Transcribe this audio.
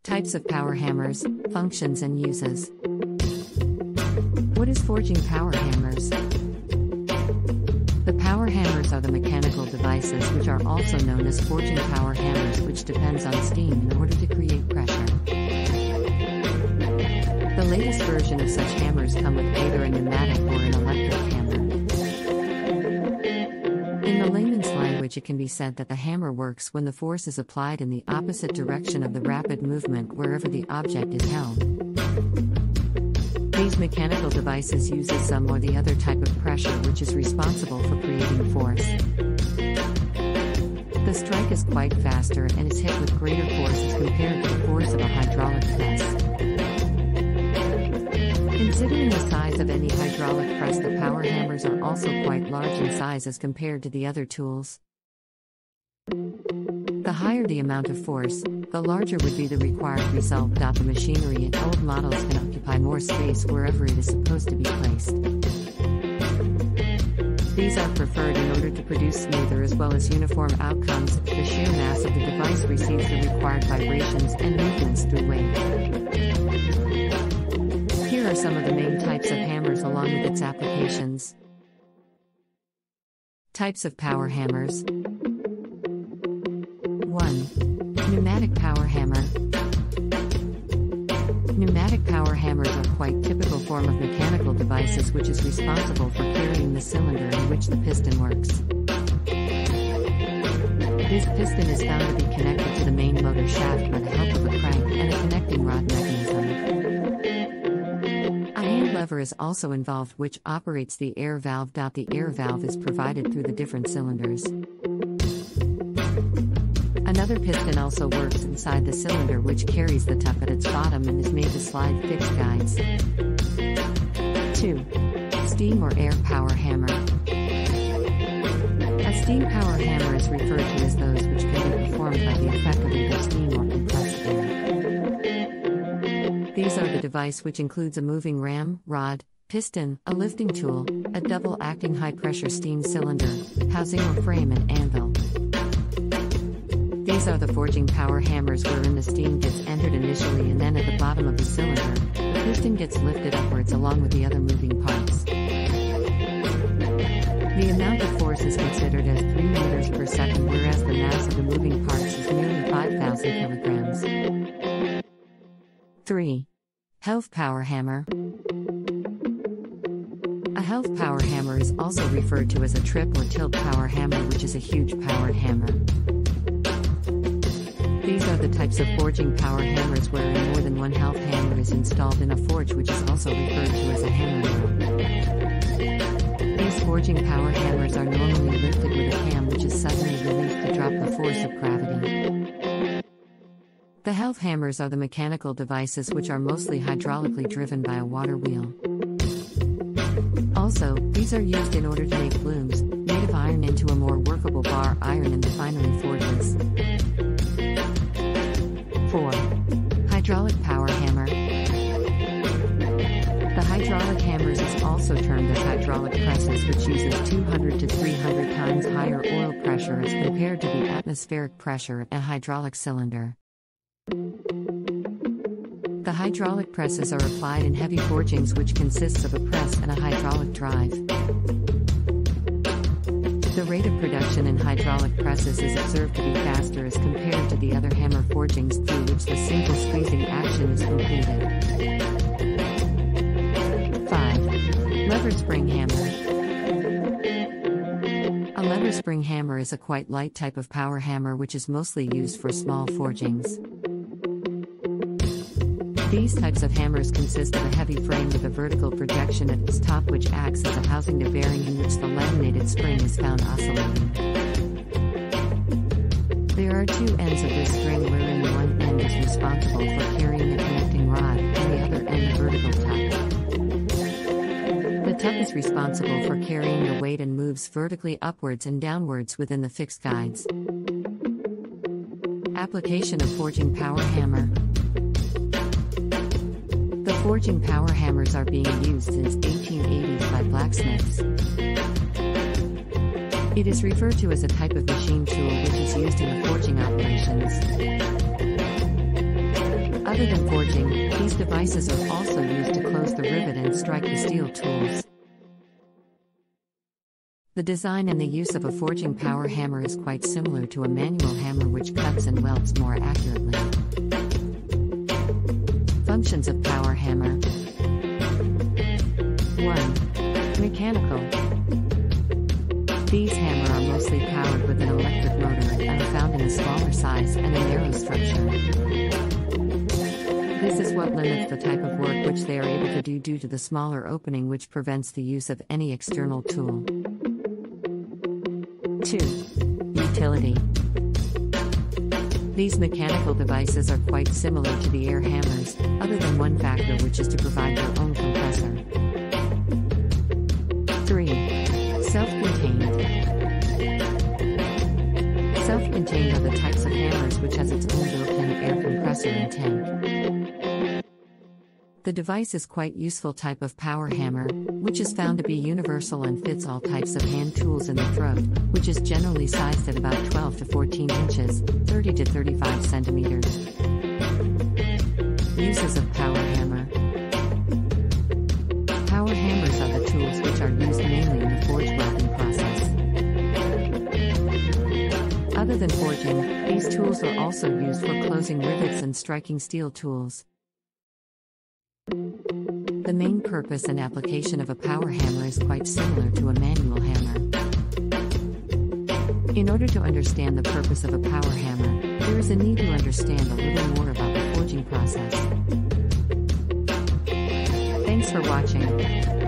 Types of power hammers, functions and uses. What is forging power hammers? The power hammers are the mechanical devices which are also known as forging power hammers, which depends on steam in order to create pressure. The latest version of such hammers come with either a pneumatic or an electric hammer. In the layman's language, it can be said that the hammer works when the force is applied in the opposite direction of the rapid movement wherever the object is held. These mechanical devices uses some or the other type of pressure which is responsible for creating force. The strike is quite faster and is hit with greater force as compared to the force of a hydraulic press. Considering the size of any hydraulic press, the power hammers are also quite large in size as compared to the other tools. The higher the amount of force, the larger would be the required result. The machinery in old models can occupy more space wherever it is supposed to be placed. These are preferred in order to produce smoother as well as uniform outcomes if the sheer mass of the device receives the required vibrations and movements through weight. Here are some of the main types of hammers along with its applications. Types of power hammers. 1. Pneumatic power hammer. Pneumatic power hammers are quite typical form of mechanical devices which is responsible for carrying the cylinder in which the piston works. This piston is found to be connected to the main motor shaft by the help of a crank and a connecting rod mechanism. A hand lever is also involved which operates the air valve. The air valve is provided through the different cylinders. Another piston also works inside the cylinder which carries the tub at its bottom and is made to slide fixed guides. 2. Steam or air power hammer. A steam power hammer is referred to as those which can be performed by the effect of either steam or compressed air. These are the device which includes a moving ram, rod, piston, a lifting tool, a double-acting high-pressure steam cylinder, housing or frame and anvil. These are the forging power hammers wherein the steam gets entered initially and then at the bottom of the cylinder, the piston gets lifted upwards along with the other moving parts. The amount of force is considered as 3 meters per second, whereas the mass of the moving parts is nearly 5,000 kilograms. 3. Helve power hammer. A helve power hammer is also referred to as a trip or tilt power hammer, which is a huge powered hammer. These are the types of forging power hammers wherein more than one helve hammer is installed in a forge, which is also referred to as a hammer mill. These forging power hammers are normally lifted with a cam which is suddenly released to drop the force of gravity. The helve hammers are the mechanical devices which are mostly hydraulically driven by a water wheel. Also, these are used in order to make looms, made of iron, into a more workable bar iron in the finery forges. 4. Hydraulic power hammer. The hydraulic hammers is also termed as hydraulic presses, which uses 200 to 300 times higher oil pressure as compared to the atmospheric pressure in a hydraulic cylinder. The hydraulic presses are applied in heavy forgings, which consists of a press and a hydraulic drive. The rate of production in hydraulic presses is observed to be faster as compared to the other hammer forgings, through which the simple squeezing action is completed. 5. Lever spring hammer. A lever spring hammer is a quite light type of power hammer which is mostly used for small forgings. These types of hammers consist of a heavy frame with a vertical projection at its top which acts as a housing to bearing in which the laminated spring is found oscillating. There are 2 ends of this string wherein one end is responsible for carrying a connecting rod and the other end a vertical tuck. The tuck is responsible for carrying the weight and moves vertically upwards and downwards within the fixed guides. Application of forging power hammer. The forging power hammers are being used since 1880s by blacksmiths. It is referred to as a type of machine tool which is used in the forging operations. Other than forging, these devices are also used to close the rivet and strike the steel tools. The design and the use of a forging power hammer is quite similar to a manual hammer, which cuts and welds more accurately. Functions of power hammer. 1. Mechanical. These hammers are mostly powered with an electric motor and are found in a smaller size and a narrow structure. This is what limits the type of work which they are able to do due to the smaller opening, which prevents the use of any external tool. 2. Utility. These mechanical devices are quite similar to the air hammers, other than one factor, which is to provide their own compressor. 3. Self-contained. Self-contained are the types of hammers which has its own built-in air compressor and tank. The device is quite useful type of power hammer, which is found to be universal and fits all types of hand tools in the throat, which is generally sized at about 12 to 14 inches, 30 to 35 centimeters. Uses of power hammer. Power hammers are the tools which are used mainly in the forge welding process. Other than forging, these tools are also used for closing rivets and striking steel tools. The main purpose and application of a power hammer is quite similar to a manual hammer. In order to understand the purpose of a power hammer, there is a need to understand a little more about the forging process. Thanks for watching.